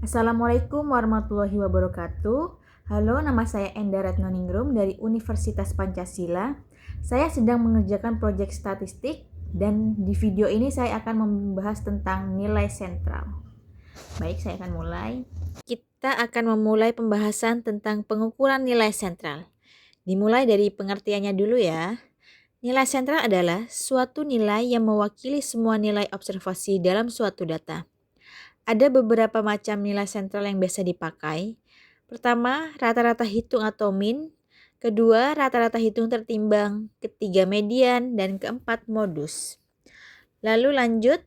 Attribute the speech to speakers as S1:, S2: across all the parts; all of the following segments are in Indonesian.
S1: Assalamualaikum warahmatullahi wabarakatuh. Halo, nama saya Enda Retnoningrum dari Universitas Pancasila. Saya sedang mengerjakan proyek statistik dan di video ini saya akan membahas tentang nilai sentral. Baik, saya akan mulai. Kita akan memulai pembahasan tentang pengukuran nilai sentral. Dimulai dari pengertiannya dulu ya. Nilai sentral adalah suatu nilai yang mewakili semua nilai observasi dalam suatu data. Ada beberapa macam nilai sentral yang biasa dipakai. Pertama, rata-rata hitung atau min. Kedua, rata-rata hitung tertimbang. Ketiga, median. Dan keempat, modus. Lalu lanjut,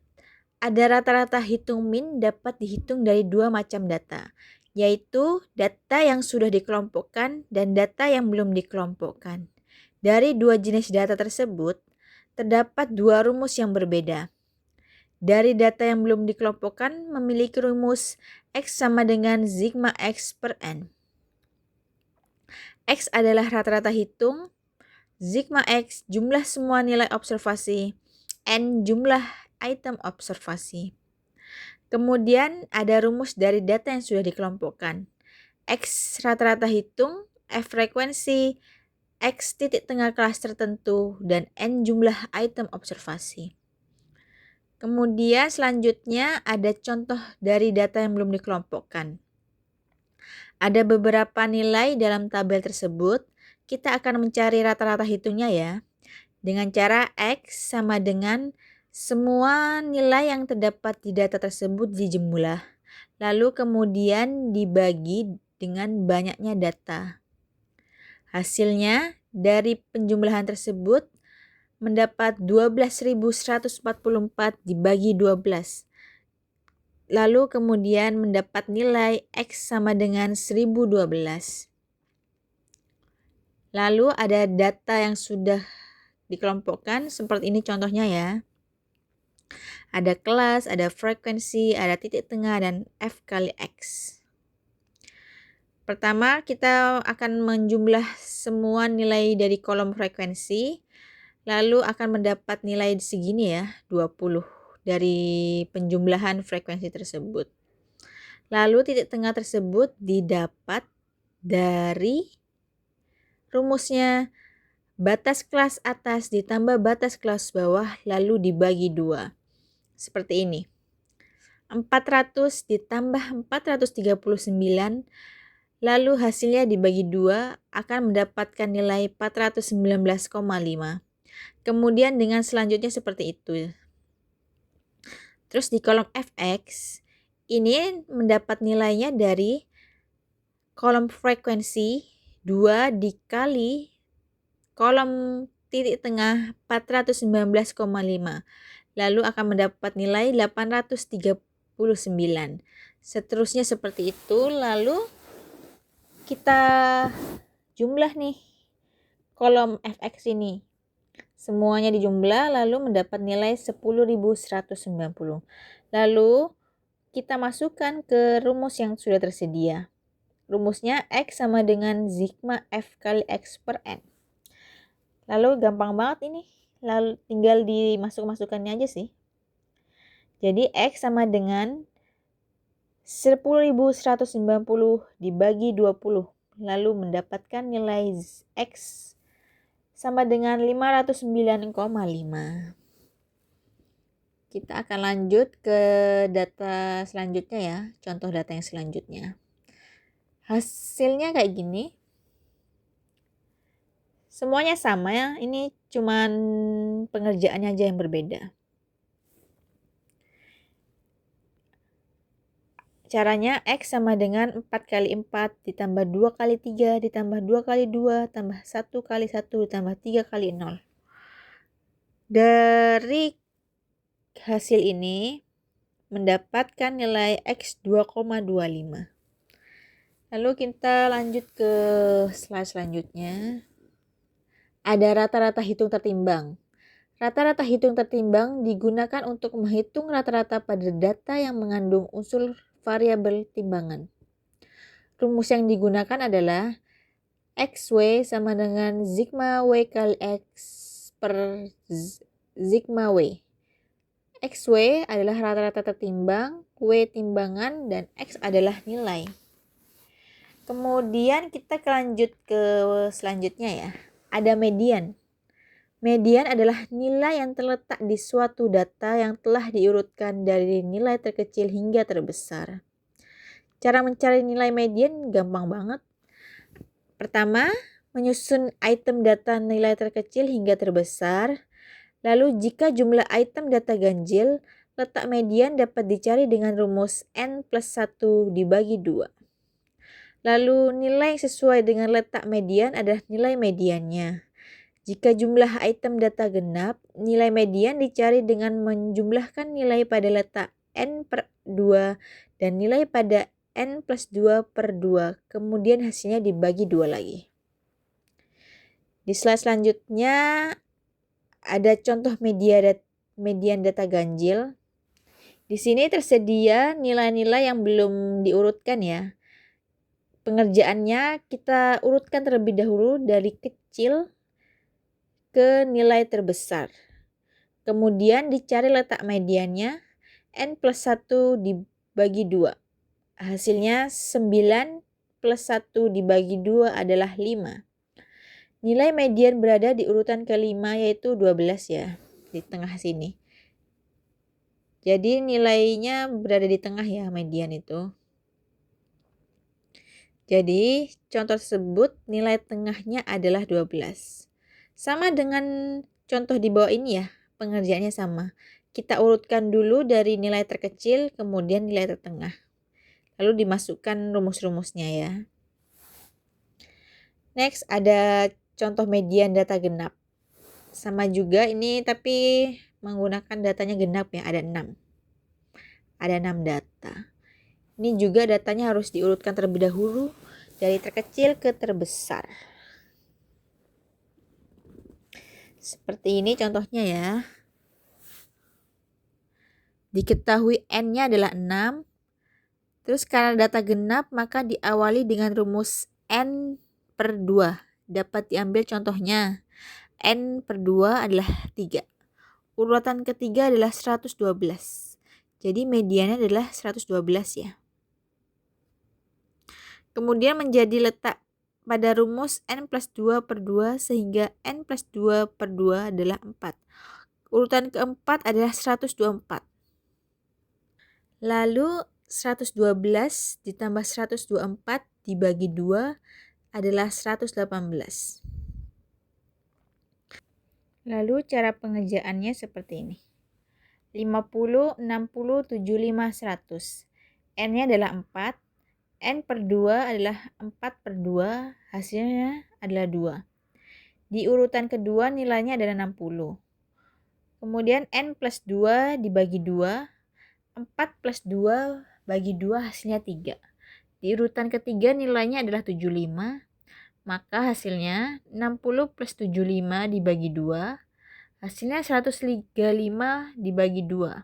S1: ada rata-rata hitung min dapat dihitung dari dua macam data, yaitu data yang sudah dikelompokkan dan data yang belum dikelompokkan. Dari dua jenis data tersebut, terdapat dua rumus yang berbeda. Dari data yang belum dikelompokkan memiliki rumus X sama dengan sigma X per N. X adalah rata-rata hitung, sigma X jumlah semua nilai observasi, N jumlah item observasi. Kemudian ada rumus dari data yang sudah dikelompokkan. X rata-rata hitung, F frekuensi, X titik tengah kelas tertentu, dan N jumlah item observasi. Kemudian selanjutnya ada contoh dari data yang belum dikelompokkan. Ada beberapa nilai dalam tabel tersebut. Kita akan mencari rata-rata hitungnya ya. Dengan cara X sama dengan semua nilai yang terdapat di data tersebut dijumlah. Lalu kemudian dibagi dengan banyaknya data. Hasilnya dari penjumlahan tersebut mendapat 12.144 dibagi 12. Lalu kemudian mendapat nilai X sama dengan 1012. Lalu ada data yang sudah dikelompokkan seperti ini contohnya ya. Ada kelas, ada frekuensi, ada titik tengah, dan F kali X. Pertama kita akan menjumlah semua nilai dari kolom frekuensi. Lalu akan mendapat nilai segini ya, 20 dari penjumlahan frekuensi tersebut. Lalu titik tengah tersebut didapat dari rumusnya batas kelas atas ditambah batas kelas bawah lalu dibagi 2. Seperti ini. 400 ditambah 439 lalu hasilnya dibagi 2 akan mendapatkan nilai 419,5. Kemudian dengan selanjutnya seperti itu. Terus di kolom fx, ini mendapat nilainya dari kolom frekuensi 2 dikali kolom titik tengah 419,5. Lalu akan mendapat nilai 839. Seterusnya seperti itu. Lalu kita jumlah nih kolom fx ini. Semuanya dijumlah lalu mendapat nilai 10.190. Lalu kita masukkan ke rumus yang sudah tersedia. Rumusnya X sama dengan sigma F kali X per N. Lalu gampang banget ini. Lalu tinggal dimasuk-masukannya aja sih. Jadi X sama dengan 10.190 dibagi 20. Lalu mendapatkan nilai X sama dengan 509,5. Kita akan lanjut ke data selanjutnya ya, contoh data yang selanjutnya. Hasilnya kayak gini. Semuanya sama ya, ini cuman pengerjaannya aja yang berbeda. Caranya X sama dengan 4 kali 4 ditambah 2 kali 3 ditambah 2 kali 2 tambah 1 kali 1 ditambah 3 kali 0. Dari hasil ini mendapatkan nilai X 2,25. Lalu kita lanjut ke slide selanjutnya. Ada rata-rata hitung tertimbang. Rata-rata hitung tertimbang digunakan untuk menghitung rata-rata pada data yang mengandung unsur variabel timbangan. Rumus yang digunakan adalah XW sama dengan sigma W kali X per sigma W. XW adalah rata-rata tertimbang, W timbangan, dan X adalah nilai. Kemudian kita lanjut ke selanjutnya ya. Ada median. Median adalah nilai yang terletak di suatu data yang telah diurutkan dari nilai terkecil hingga terbesar. Cara mencari nilai median gampang banget. Pertama, menyusun item data nilai terkecil hingga terbesar. Lalu jika jumlah item data ganjil, letak median dapat dicari dengan rumus n plus 1 dibagi 2. Lalu nilai yang sesuai dengan letak median adalah nilai mediannya. Jika jumlah item data genap, nilai median dicari dengan menjumlahkan nilai pada letak n per 2 dan nilai pada n plus 2 per 2. Kemudian hasilnya dibagi 2 lagi. Di slide selanjutnya ada contoh median data ganjil. Di sini tersedia nilai-nilai yang belum diurutkan ya. Pengerjaannya kita urutkan terlebih dahulu dari kecil ke nilai terbesar. Kemudian dicari letak mediannya, n plus 1 dibagi 2. Hasilnya 9 plus 1 dibagi 2 adalah 5. Nilai median berada di urutan kelima yaitu 12 ya, di tengah sini. Jadi nilainya berada di tengah ya median itu. Jadi contoh tersebut nilai tengahnya adalah 12. Sama dengan contoh di bawah ini ya, pengerjaannya sama. Kita urutkan dulu dari nilai terkecil kemudian nilai tertengah. Lalu dimasukkan rumus-rumusnya ya. Next ada contoh median data genap. Sama juga ini tapi menggunakan datanya genap ya, ada 6. Ada 6 data. Ini juga datanya harus diurutkan terlebih dahulu dari terkecil ke terbesar. Seperti ini contohnya ya. Diketahui n-nya adalah 6. Terus karena data genap maka diawali dengan rumus n per 2. Dapat diambil contohnya. N per 2 adalah 3. Urutan ketiga adalah 112. Jadi mediannya adalah 112 ya. Kemudian menjadi letak pada rumus n plus 2 per 2 sehingga n plus 2 per 2 adalah 4. Urutan keempat adalah 124. Lalu 112 ditambah 124 dibagi 2 adalah 118. Lalu cara pengerjaannya seperti ini. 50, 60, 75, 100. N-nya adalah 4. N per 2 adalah 4 per 2, hasilnya adalah 2. Di urutan kedua nilainya adalah 60. Kemudian N plus 2 dibagi 2, 4 plus 2 bagi 2 hasilnya 3. Di urutan ketiga nilainya adalah 75, maka hasilnya 60 plus 75 dibagi 2, hasilnya 135 dibagi 2.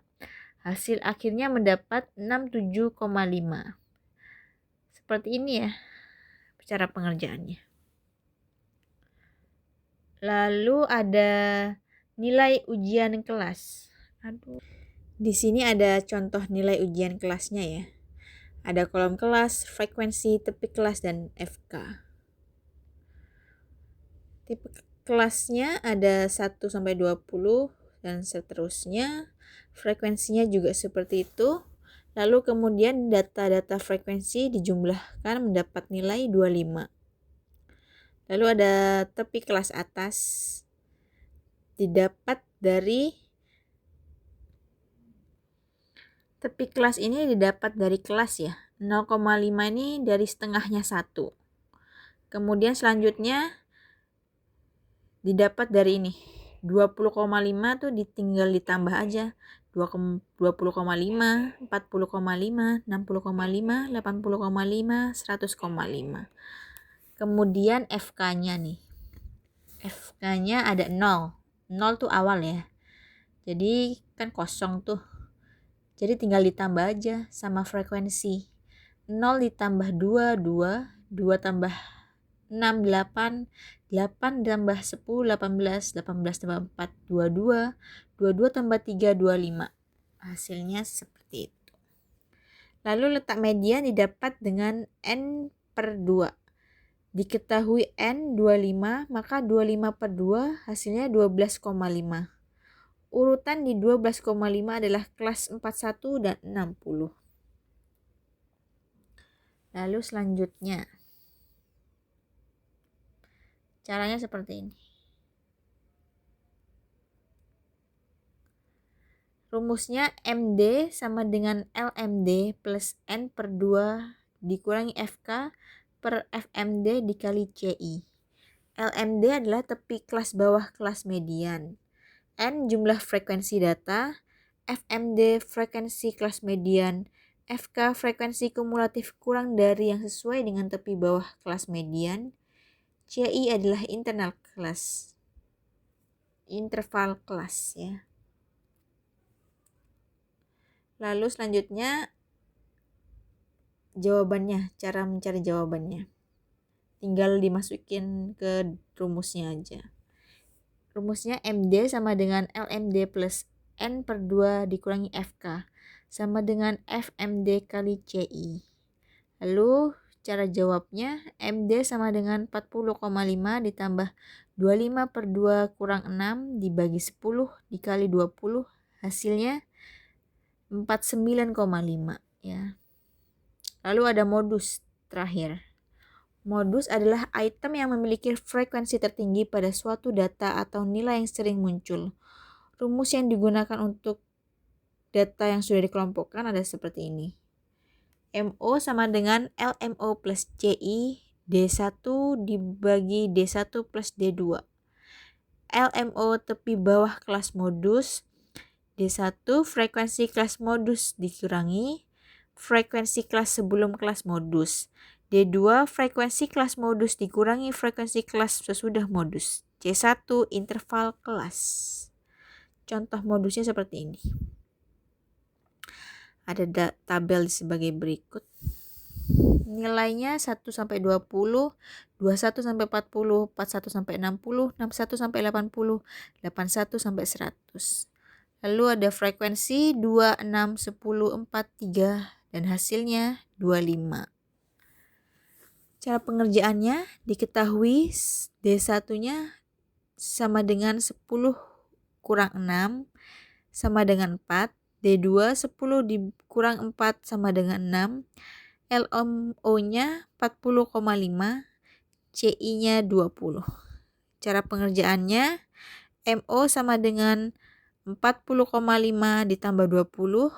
S1: Hasil akhirnya mendapat 67,5. Seperti ini ya cara pengerjaannya. Lalu ada nilai ujian kelas. Di sini ada contoh nilai ujian kelasnya ya. Ada kolom kelas, frekuensi, tepi kelas, dan FK. Tipe kelasnya ada 1 sampai 20 dan seterusnya. Frekuensinya juga seperti itu. Lalu kemudian data-data frekuensi dijumlahkan mendapat nilai 25. Lalu ada tepi kelas atas didapat dari tepi kelas ini didapat dari kelas ya. 0,5 ini dari setengahnya 1. Kemudian selanjutnya didapat dari ini. 20,5 tuh tinggal ditambah aja. 20,5, 40,5, 60,5, 80,5, 100,5. Kemudian FK-nya nih. FK-nya ada 0. 0 tuh awal ya. Jadi kan kosong tuh. Jadi tinggal ditambah aja sama frekuensi. 0 ditambah 2, 2. 2 tambah 6, 8. 8 tambah 10, 18. 18 tambah 4, 22. 22 tambah 3, 25. Hasilnya seperti itu. Lalu letak median didapat dengan N per 2. Diketahui N 25, maka 25 per 2 hasilnya 12,5. Urutan di 12,5 adalah kelas 41 dan 60. Lalu selanjutnya, caranya seperti ini. Rumusnya MD sama dengan LMD plus N per 2 dikurangi FK per FMD dikali CI. LMD adalah tepi kelas bawah kelas median. N jumlah frekuensi data, FMD frekuensi kelas median, FK frekuensi kumulatif kurang dari yang sesuai dengan tepi bawah kelas median, CI adalah interval kelas ya. Lalu selanjutnya jawabannya, cara mencari jawabannya. Tinggal dimasukin ke rumusnya aja. Rumusnya MD sama dengan LMD plus N per 2 dikurangi FK sama dengan FMD kali CI. Lalu cara jawabnya MD sama dengan 40,5 ditambah 25 per 2 kurang 6 dibagi 10 dikali 20 hasilnya 49,5 ya. Lalu ada modus terakhir. Modus adalah item yang memiliki frekuensi tertinggi pada suatu data atau nilai yang sering muncul. Rumus yang digunakan untuk data yang sudah dikelompokkan ada seperti ini. MO sama dengan LMO plus CI D1 dibagi D1 plus D2. LMO tepi bawah kelas modus, D1 frekuensi kelas modus dikurangi frekuensi kelas sebelum kelas modus. D2 frekuensi kelas modus dikurangi frekuensi kelas sesudah modus. C1 interval kelas. Contoh modusnya seperti ini. Ada tabel sebagai berikut. Nilainya 1 sampai 20, 21 sampai 40, 41 sampai 60, 61 sampai 80, 81 sampai 100. Lalu ada frekuensi 2, 6, 10, 4, 3 dan hasilnya 25. Cara pengerjaannya diketahui D1-nya sama dengan 10 kurang 6 sama dengan 4. D2 10 dikurang 4 sama dengan 6. LMO-nya 40,5. CI-nya 20. Cara pengerjaannya MO sama dengan 40,5 ditambah 20.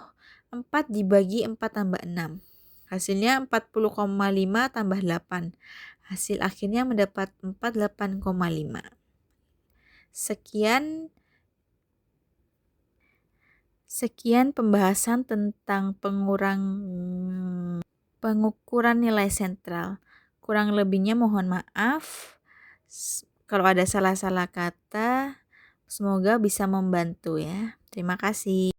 S1: 4 dibagi 4 tambah 6. Hasilnya 40,5 tambah 8. Hasil akhirnya mendapat 48,5. Sekian pembahasan tentang pengukuran nilai sentral. Kurang lebihnya mohon maaf. Kalau ada salah-salah kata, semoga bisa membantu ya. Terima kasih.